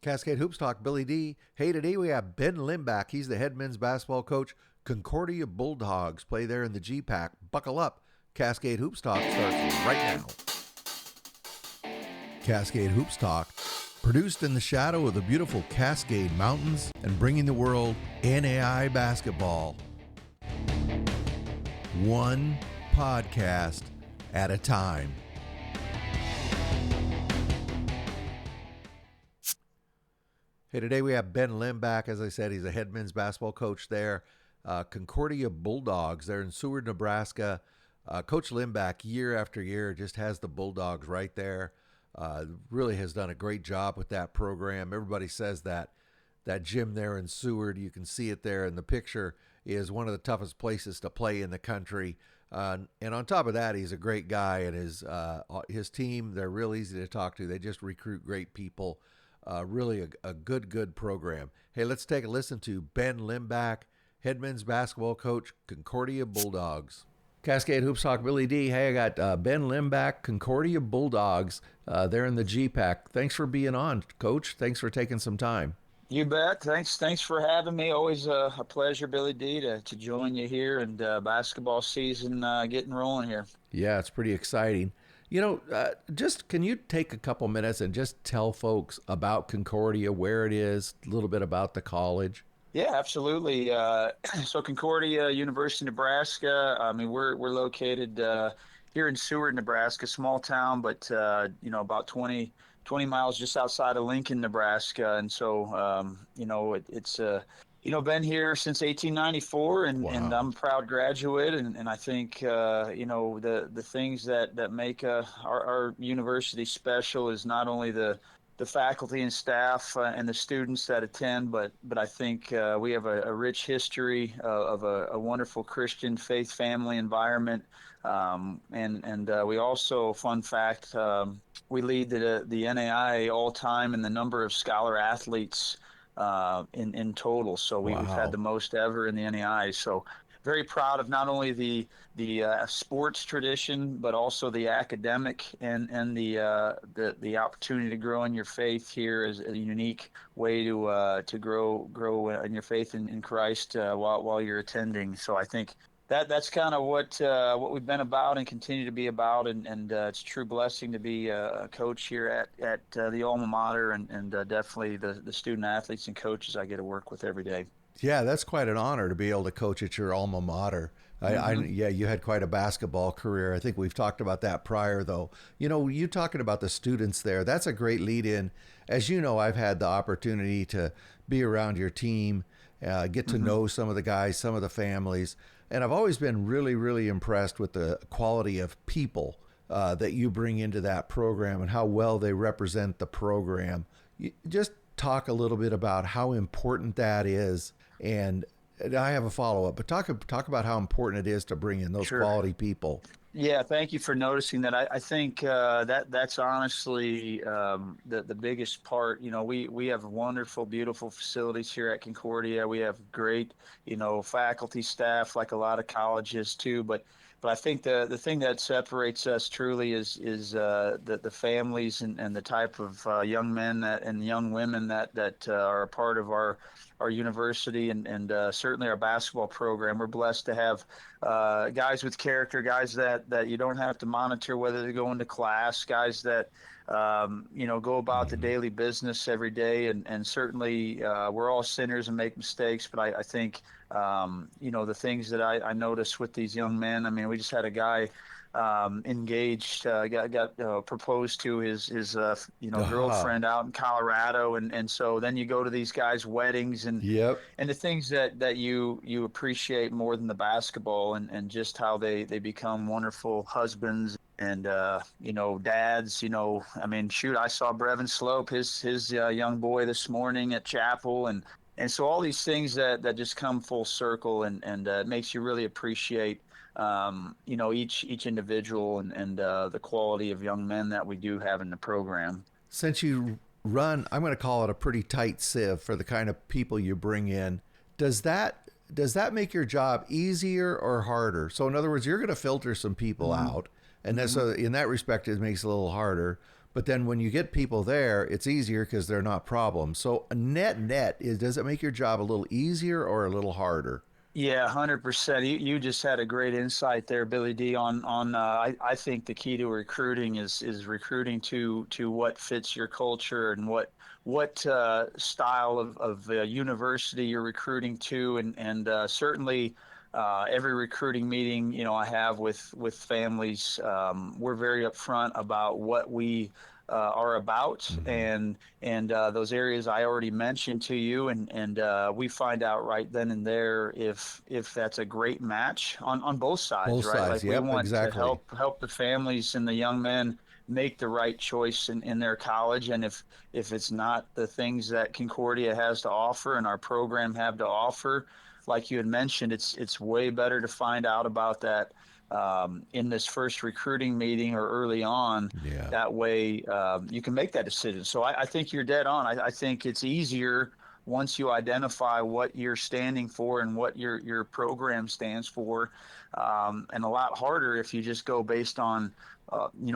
Cascade Hoops Talk, Billy D. Hey, today we have Ben Limback. He's the head men's basketball coach. Concordia Bulldogs play there in the G-Pack. Buckle up. Cascade Hoops Talk starts right now. Cascade Hoops Talk, produced in the shadow of the beautiful Cascade Mountains and bringing the world NAIA basketball. One podcast at a time. Hey, today we have Ben Limback. As I said, he's a head men's basketball coach there. Concordia Bulldogs. They're in Seward, Nebraska. Coach Limback, year after year, just has the Bulldogs right there. Really has done a great job with that program. Everybody says that gym there in Seward, you can see it there in the picture, is one of the toughest places to play in the country. And on top of that, he's a great guy, and his team, they're real easy to talk to. They just recruit great people. Really a good program. Hey, let's take a listen to Ben Limback, head men's basketball coach, Concordia Bulldogs. Cascade Hoops Talk, Billy D. Hey, I got Ben Limback, Concordia Bulldogs. They're in the G-Pack. Thanks for being on, Coach. Thanks for taking some time. You bet. Thanks for having me. Always a pleasure, Billy D, to join you here, and basketball season getting rolling here. Yeah, it's pretty exciting. You know, just can you take a couple minutes and just tell folks about Concordia, where it is, a little bit about the college? Yeah, absolutely. So Concordia, University of Nebraska. I mean, we're located here in Seward, Nebraska, small town, but about 20 miles just outside of Lincoln, Nebraska. And so, it's been here since 1894, and, Wow. and I'm a proud graduate. And I think, the things that make our university special is not only the faculty and staff and the students that attend, but I think we have a rich history of a wonderful Christian faith family environment. And we also, fun fact, we lead the NAIA all time in the number of scholar athletes in total. So we've had the most ever in the NAIA. So very proud of not only the sports tradition, but also the academic and the opportunity to grow in your faith here is a unique way to grow in your faith in Christ while you're attending. So I think that's kind of what we've been about and continue to be about, and it's a true blessing to be a coach here at the alma mater, and definitely the student athletes and coaches I get to work with every day. Yeah, that's quite an honor to be able to coach at your alma mater. Yeah, you had quite a basketball career. I think we've talked about that prior, though. You know, you talking about the students there, that's a great lead in. As you know, I've had the opportunity to be around your team, get to know some of the guys, some of the families. And I've always been really, really impressed with the quality of people that you bring into that program and how well they represent the program. Just talk a little bit about how important that is. And I have a follow-up, but talk about how important it is to bring in those quality people. Yeah, thank you for noticing that. I think that's honestly the biggest part. You know, we have wonderful, beautiful facilities here at Concordia. We have great, faculty, staff, like a lot of colleges too. But I think the thing that separates us truly is the families and the type of young men and young women that are a part of our university and certainly our basketball program. We're blessed to have guys with character, guys that you don't have to monitor whether they're going to class, guys that go about the daily business every day. And certainly we're all sinners and make mistakes, but I think the things that I noticed with these young men. I mean, we just had a guy engaged, got proposed to his girlfriend out in Colorado, and so then you go to these guys' weddings and the things that you appreciate more than the basketball, and just how they become wonderful husbands and dads. I mean, shoot, I saw Brevin Slope, his young boy this morning at chapel, and so all these things that just come full circle, and it makes you really appreciate each individual and the quality of young men that we do have in the program. Since you run, I'm going to call it a pretty tight sieve for the kind of people you bring in, does that make your job easier or harder? So in other words, you're going to filter some people out, and so in that respect, it makes it a little harder. But then when you get people there, it's easier because they're not problems. So net is, does it make your job a little easier or a little harder? Yeah, 100%. You just had a great insight there, Billy D. I think the key to recruiting is recruiting to what fits your culture and what style of university you're recruiting to, and certainly every recruiting meeting I have with families, we're very upfront about what we are about, Mm-hmm. and those areas I already mentioned to you, and we find out right then and there if that's a great match on both sides, Both right? sides. Like we Yep, want to exactly. help the families and the young men make the right choice in their college, and if it's not the things that Concordia has to offer and our program have to offer, like you had mentioned, it's way better to find out about that in this first recruiting meeting or early on. Yeah. That way, you can make that decision. So I think you're dead on. I think it's easier once you identify what you're standing for and what your program stands for, and a lot harder if you just go based on,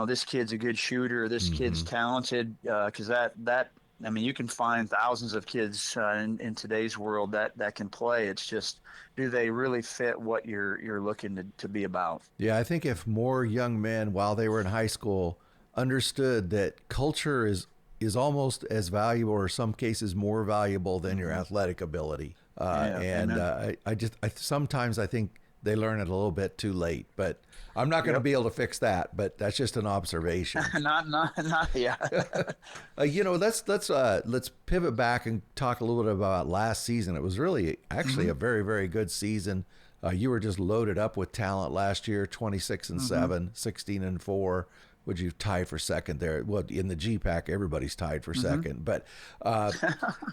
this kid's a good shooter, this kid's Mm-hmm. talented, because that I mean, you can find thousands of kids in today's world that can play. It's just, do they really fit what you're looking to be about? Yeah, I think if more young men while they were in high school understood that culture is almost as valuable, or some cases more valuable than your Hmm. athletic ability. Yeah, And amen. I sometimes I think they learn it a little bit too late, but I'm not going to Yep. be able to fix that. But that's just an observation. Not, yeah. Let's pivot back and talk a little bit about last season. It was really actually Hmm. a very good season. You were just loaded up with talent last year, 26 and Hmm. 7, 16 and 4. Would you tie for second there? Well, in the G Pack, everybody's tied for Hmm. second. But uh,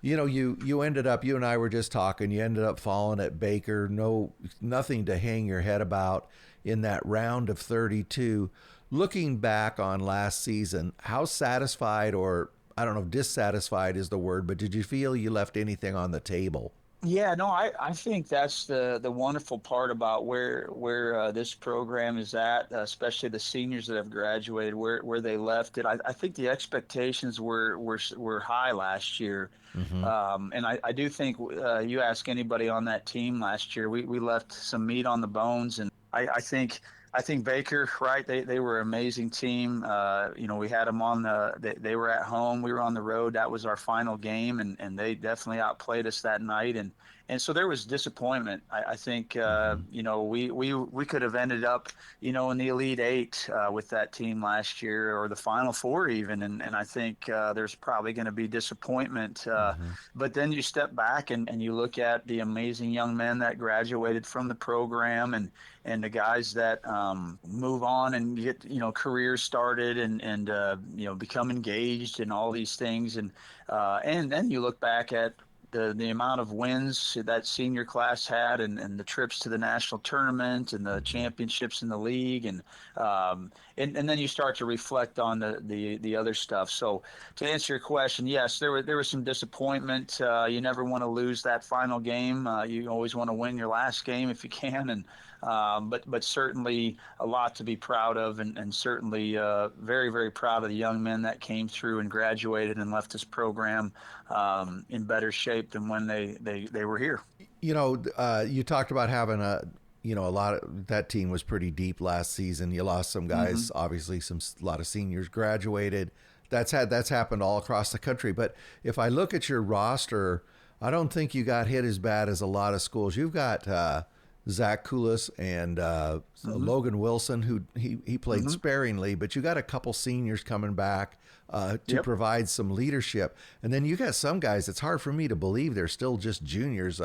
you ended up. You and I were just talking. You ended up falling at Baker. Nothing to hang your head about in that round of 32. Looking back on last season, how satisfied, or I don't know if dissatisfied is the word, but did you feel you left anything on the table? Yeah, no, I think that's the wonderful part about where this program is at, especially the seniors that have graduated, where they left it. I think the expectations were high last year, Mm-hmm. and I do think you ask anybody on that team last year, we left some meat on the bones, and I think Baker, right? They were an amazing team. We had them they were at home. We were on the road. That was our final game, and they definitely outplayed us that night. And so there was disappointment. I think, Mm-hmm. we could have ended up, in the Elite Eight with that team last year, or the Final Four even. And I think there's probably going to be disappointment. Mm-hmm. But then you step back and you look at the amazing young men that graduated from the program, and the guys that move on and get careers started, and become engaged and all these things, and then you look back at the amount of wins that senior class had, and the trips to the national tournament and the Mm-hmm. championships in the league, and then you start to reflect on the other stuff. So to answer your question, yes, there was some disappointment. You never want to lose that final game. You always want to win your last game if you can, and but certainly a lot to be proud of, and certainly very proud of the young men that came through and graduated and left this program in better shape than when they were here. You talked about having a lot of that team was pretty deep last season. You lost some Hmm. guys, obviously, a lot of seniors graduated. That's happened all across the country. But if I look at your roster, I don't think you got hit as bad as a lot of schools. You've got Zach Koulis and Hmm. Logan Wilson, who he played Hmm. sparingly, but you got a couple seniors coming back to Yep. provide some leadership. And then you got some guys, it's hard for me to believe they're still just juniors.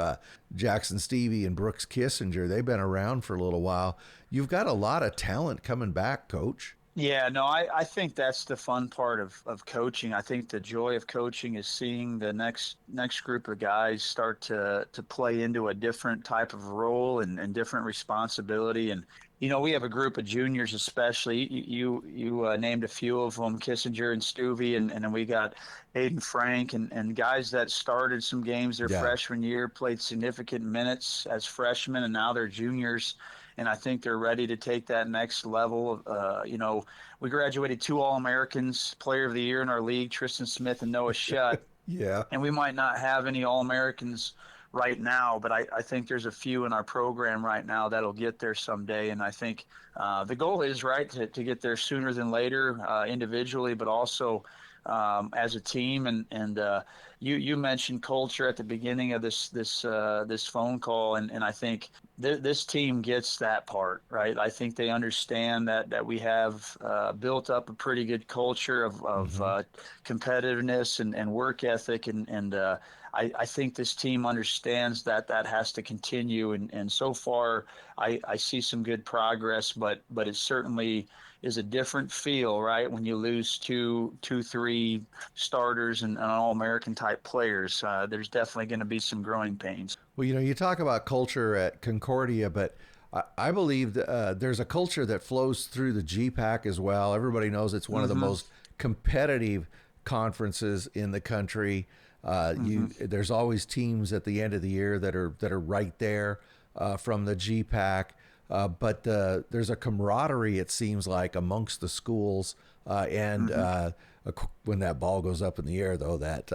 Jackson Stevie and Brooks Kissinger, they've been around for a little while. You've got a lot of talent coming back, coach. Yeah, no, I think that's the fun part of coaching. I think the joy of coaching is seeing the next group of guys start to play into a different type of role and different responsibility. And we have a group of juniors, especially. You named a few of them, Kissinger and Stuvie, and then we got Hayden Frank, and guys that started some games their Yeah. freshman year, played significant minutes as freshmen, and now they're juniors, and I think they're ready to take that next level. We graduated 2 All-Americans, Player of the Year in our league, Tristan Smith and Noah Shutt, Yeah. and we might not have any All-Americans right now, but I think there's a few in our program right now that'll get there someday. And I think the goal is, right, to get there sooner than later, individually, but also as a team. And you mentioned culture at the beginning of this phone call, and I think this team gets that part right. I think they understand that we have built up a pretty good culture of Hmm. competitiveness and work ethic, and I think this team understands that has to continue, and so far I see some good progress, but it certainly is a different feel, right? When you lose three starters and All-American type players, there's definitely going to be some growing pains. Well, you talk about culture at Concordia, but I believe there's a culture that flows through the GPAC as well. Everybody knows it's one of the Mm-hmm. most competitive conferences in the country. Mm-hmm. There's always teams at the end of the year that are right there from the GPAC. But there's a camaraderie, it seems like, amongst the schools, and Mm-hmm. when that ball goes up in the air, though, that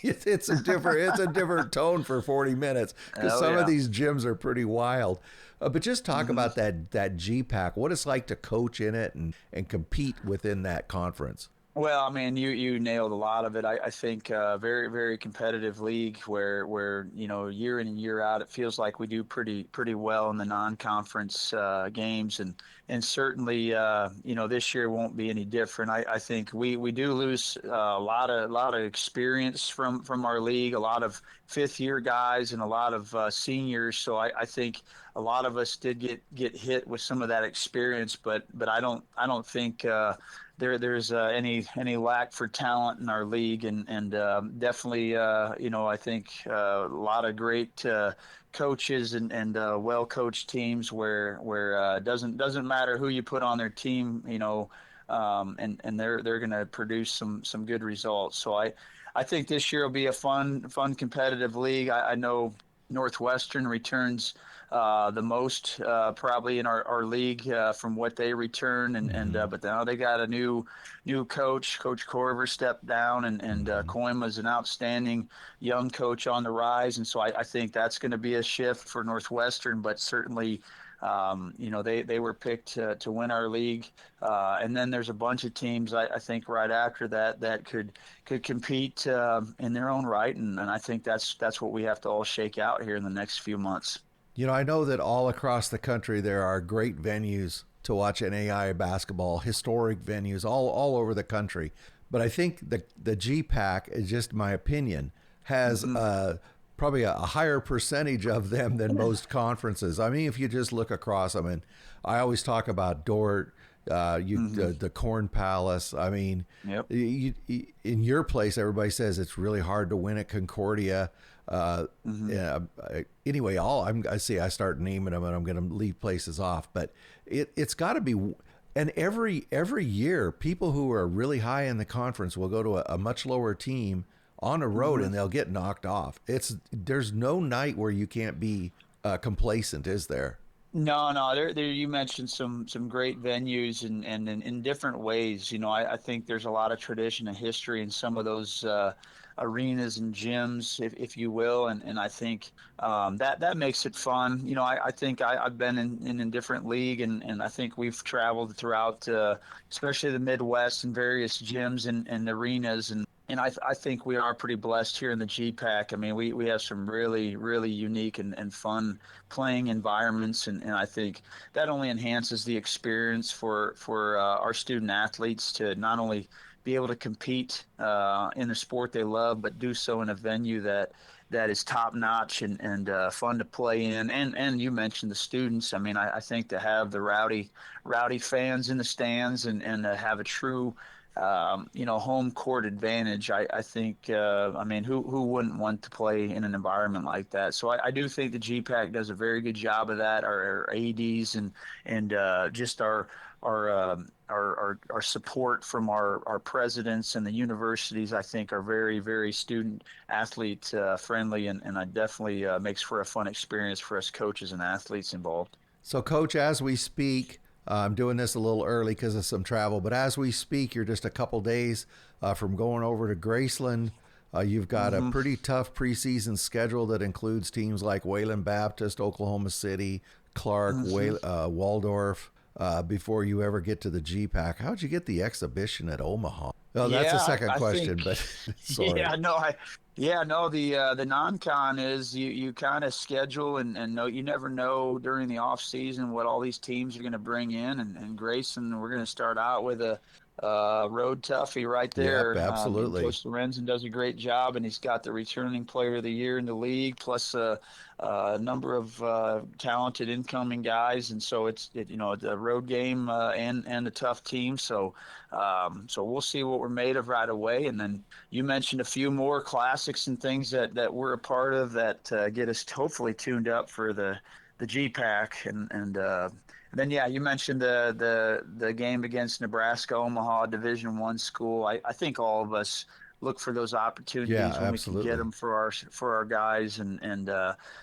it's a different tone for 40 minutes because Oh some of yeah. these gyms are pretty wild. But just talk Mm-hmm. about that GPAC, what it's like to coach in it and compete within that conference. Well, I mean, you nailed a lot of it. I think very very competitive league where year in and year out it feels like we do pretty well in the non-conference games, and certainly this year won't be any different. I think we do lose a lot of experience from our league, a lot of fifth year guys and a lot of seniors. So I think a lot of us did get hit with some of that experience, but I don't think. There's any lack for talent in our league, and definitely I think a lot of great coaches and well coached teams where doesn't matter who you put on their team, and they're going to produce some good results. So I think this year will be a fun competitive league. I know Northwestern returns the most probably in our league from what they return, and Hmm. but now they got a new coach. Coach Corver stepped down, and Hmm. Coyne was an outstanding young coach on the rise, and so I think that's going to be a shift for Northwestern, but certainly. They were picked to win our league, and then there's a bunch of teams I think right after that could compete in their own right, and I think that's what we have to all shake out here in the next few months. I know that all across the country there are great venues to watch NAIA basketball, historic venues all over the country. But I think the GPAC, is just my opinion, has Hmm. probably a higher percentage of them than most conferences. I mean, if you just look across, I mean, I always talk about Dort, Hmm. the Corn Palace. I mean, Yep. in your place, everybody says it's really hard to win at Concordia. Hmm. Yeah. Anyway, I see. I start naming them, and I'm going to leave places off. But it's got to be. And every year, people who are really high in the conference will go to a much lower team on a road, Hmm. and they'll get knocked off. There's no night where you can't be complacent, is there? No, no. There. You mentioned some great venues, and in different ways. I think there's a lot of tradition and history in some of those arenas and gyms, if you will, and I think that makes it fun. I think I've been in a different league, and I think we've traveled throughout, especially the Midwest, in various gyms and arenas, and I think we are pretty blessed here in the GPAC. I mean, we have some really, really unique and fun playing environments, and I think that only enhances the experience for our student athletes to not only be able to compete in the sport they love, but do so in a venue that is top notch and fun to play in. And you mentioned the students. I mean, I think to have the rowdy fans in the stands and to have a true home court advantage. I think, I mean, who wouldn't want to play in an environment like that? So I do think the GPAC does a very good job of that. Our ADs and just our support from our presidents and the universities, I think, are very, very student athlete friendly, and I definitely makes for a fun experience for us coaches and athletes involved. So, Coach, as we speak, I'm doing this a little early because of some travel, but as we speak, you're just a couple days from going over to Graceland. You've got a Hmm. pretty tough preseason schedule that includes teams like Wayland Baptist, Oklahoma City, Clark, Hmm. Waldorf, before you ever get to the GPAC. How'd you get the exhibition at Omaha? Oh, that's a Yeah, second I think. question, but sorry. Yeah, no, yeah, no. The non-con is you kind of schedule and know you never know during the off season what all these teams are going to bring in, and Grayson, we're going to start out with a road toughie right Yep, there. And absolutely. Coach Lorenzen does a great job, and he's got the returning player of the year in the league, plus a number of talented incoming guys, and so it's a road game and a tough team. So we'll see what we're made of right away. And then you mentioned a few more classics and things that we're a part of that get us hopefully tuned up for the GPAC and then yeah, you mentioned the game against Nebraska Omaha Division One school. I think all of us look for those Yeah, opportunities when we can get absolutely. them for our guys and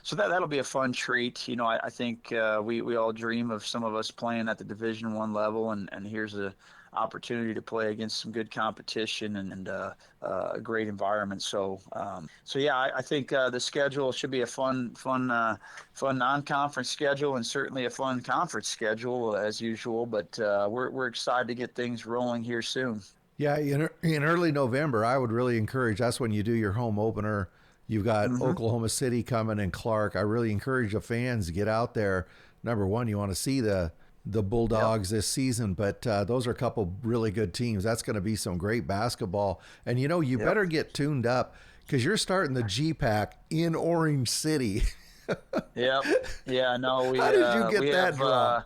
so that'll be a fun treat. I think we all dream of some of us playing at the Division One level, and here's a opportunity to play against some good competition and a great environment. So yeah, I think the schedule should be a fun non-conference schedule and certainly a fun conference schedule as usual. But we're excited to get things rolling here soon. Yeah, in early November, I would really encourage. That's when you do your home opener. You've got Hmm. Oklahoma City coming and Clark. I really encourage the fans to get out there. Number one, you want to see the Yep. Bulldogs this season, but those are a couple really good teams. That's going to be some great basketball. And you Yep. better get tuned up because you're starting the GPAC in Orange City. Yep. Yeah. No, How we did you uh, get we that have. draw?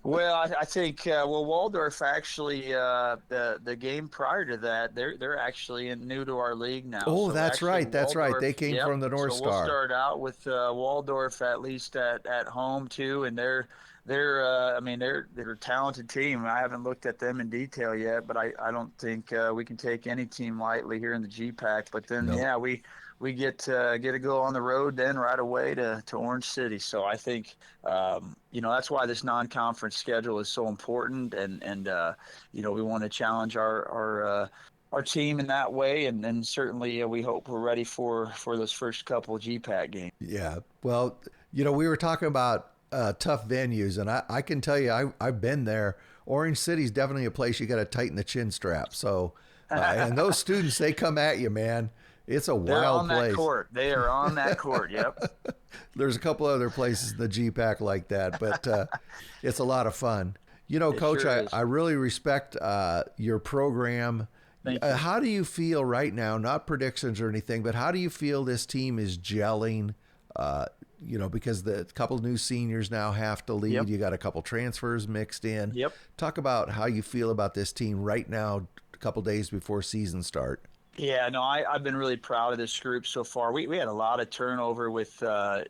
Well, I think Waldorf actually the game prior to that they're actually new to our league now. Oh, So that's actually right. That's right. They Waldorf, came yep. from the North So we'll Star. start out with Waldorf at least at home too, and they're I mean they're a talented team. I haven't looked at them in detail yet, but I don't think we can take any team lightly here in the GPAC. But then Nope. yeah we get to go on the road then right away to Orange City. So I think that's why this non-conference schedule is so important, and we want to challenge our team in that way, and then certainly we hope we're ready for those first couple of GPAC games. Yeah. Well, we were talking about tough venues, and I can tell you, I've been there. Orange City's definitely a place you got to tighten the chin strap. So, and those students, they come at you, man. It's a They're wild on that place. court. They are on that court. Yep, There's a couple other places in the GPAC like that, but it's a lot of fun. it Coach, sure I is. really respect your program. Thank you. How do you feel right now? Not predictions or anything, but how do you feel this team is gelling? Uh, because the couple new seniors now have to lead. Yep, You got a couple transfers mixed in. yep. Talk about how you feel about this team right now, a couple days before season start. Yeah, no, I've been really proud of this group so far. We had a lot of turnover with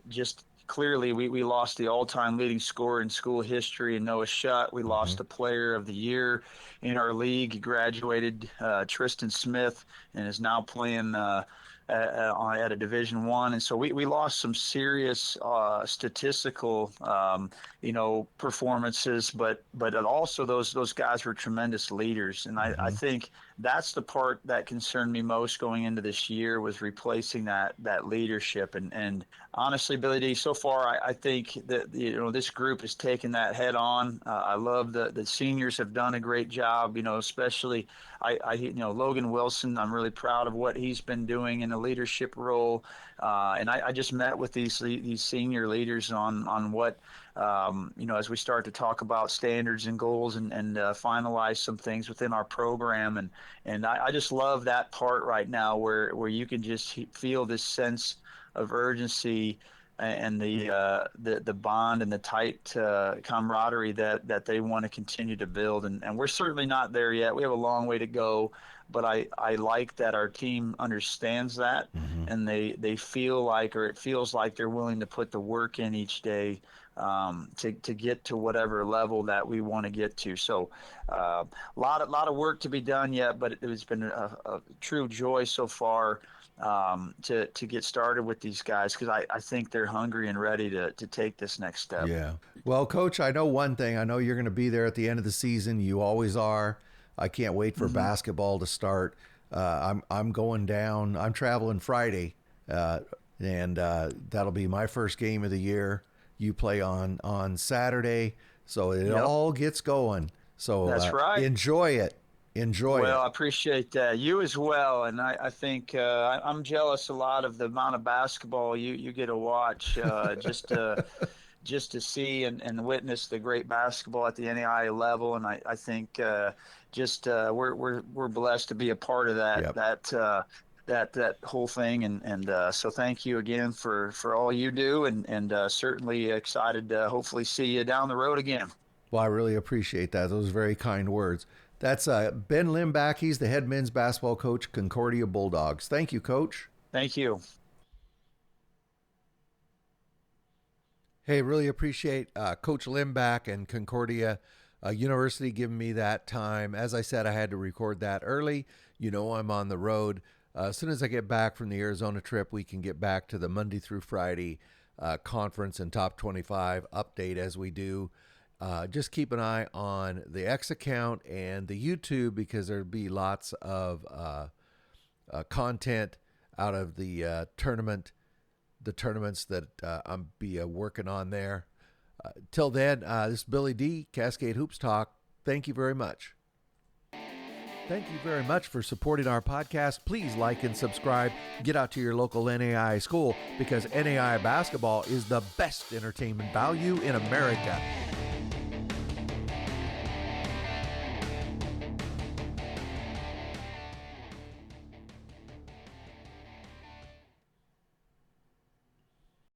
just clearly we lost the all-time leading scorer in school history in Noah Shutt. We Mm-hmm. lost the player of the year in our league. He graduated, Tristan Smith, and is now playing at a Division One. And so we lost some serious statistical performances, but also those guys were tremendous leaders. And I Mm-hmm. think that's the part that concerned me most going into this year was replacing that leadership. And honestly, Billy D, so far I think that this group has taken that head on. I love the seniors have done a great job. Especially Logan Wilson. I'm really proud of what he's been doing in a leadership role. And I just met with these senior leaders on what as we start to talk about standards and goals and finalize some things within our program. And I just love that part right now where you can just feel this sense of urgency and the bond and the tight camaraderie that they want to continue to build. And we're certainly not there yet. We have a long way to go, but I like that our team understands that Mm-hmm. and they feel like, or it feels like they're willing to put the work in each day to get to whatever level that we want to get to. So a lot of work to be done yet, but it has been a true joy so far to get started with these guys, because I think they're hungry and ready to take this next step. Yeah. Well, Coach, I know one thing. I know you're going to be there at the end of the season. You always are. I can't wait for basketball to start. I'm going down. I'm traveling Friday, and that'll be my first game of the year. You play on Saturday, so it all gets going. So That's right. enjoy it. Enjoy Well, it. I appreciate that. You as well. And I think I'm jealous a lot of the amount of basketball you get to watch, just to see and witness the great basketball at the NAIA level. And I think we're blessed to be a part of that. Yep. That whole thing, and so thank you again for all you do, and certainly excited to hopefully see you down the road again. Well, I really appreciate that. Those very kind words. That's Ben Limback. He's the head men's basketball coach, Concordia Bulldogs. Thank you, Coach. Thank you. Hey, really appreciate Coach Limback and Concordia University giving me that time. As I said, I had to record that early. You know, I'm on the road. As soon as I get back from the Arizona trip, we can get back to the Monday through Friday conference and top 25 update as we do. Just keep an eye on the X account and the YouTube, because there'll be lots of content out of the tournaments that I'm be working on there. Till then, this is Billy D, Cascade Hoops Talk. Thank you very much. Thank you very much for supporting our podcast. Please like and subscribe. Get out to your local NAIA school, because NAIA basketball is the best entertainment value in America.